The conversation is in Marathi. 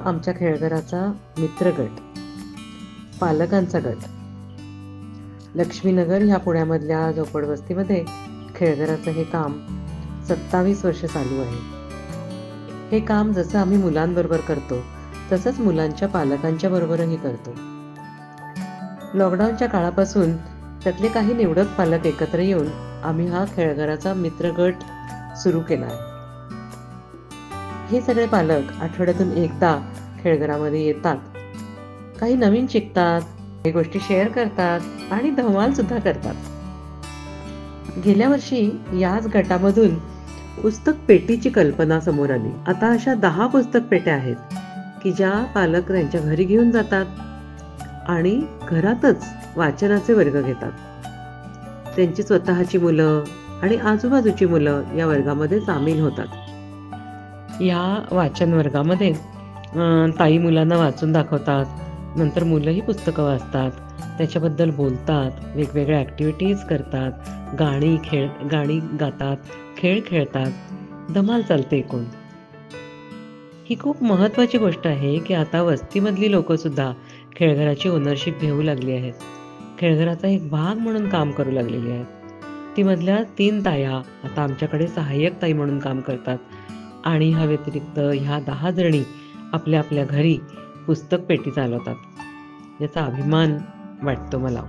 आमच्या खेळघराचा मित्रगट, पालकांचा गट. लक्ष्मीनगर ह्या पुण्यामधल्या झोपडवस्तीमध्ये खेळघराचं हे काम 27 वर्ष चालू आहे. हे काम जसं आम्ही मुलांबरोबर करतो तसंच मुलांच्या पालकांच्या बरोबरही करतो. लॉकडाऊनच्या काळापासून त्यातले काही निवडक पालक एकत्र येऊन आम्ही हा खेळघराचा मित्रगट सुरू केला आहे. हे सगळे पालक आठवड्यातून एकदा खेळघरामध्ये येतात, काही नवीन शिकतात, काही गोष्टी शेअर करतात आणि धमाल सुद्धा करतात. गेल्या वर्षी याच गटामधून पुस्तक पेटीची कल्पना समोर आली. आता अशा 10 पुस्तक पेट्या आहेत की ज्या पालक त्यांच्या घरी घेऊन जातात आणि घरातच वाचनाचे वर्ग घेतात. त्यांची स्वतःची मुलं आणि आजूबाजूची मुलं या वर्गामध्ये सामील होतात. या वाचन वर्गामध्ये ताई मुलांना वाचून दाखवतात, नंतर मुलंही पुस्तकं वाचतात, त्याच्याबद्दल बोलतात, वेगवेगळ्या ॲक्टिव्हिटीज करतात, गाणी गातात, खेळ खेळतात, धमाल चालते एकूण. ही खूप महत्त्वाची गोष्ट आहे की आता वस्तीमधली लोकंसुद्धा खेळघराची ओनरशिप घेऊ लागली आहेत. खेळघराचा एक भाग म्हणून काम करू लागलेली आहेत. ती मधल्या 3 ताया आता आमच्याकडे सहाय्यक ताई म्हणून काम करतात आणि ह्या व्यतिरिक्त ह्या 10 जणी आपल्या आपल्या घरी पुस्तक पेटी चालवतात. याचा अभिमान वाटतो मला.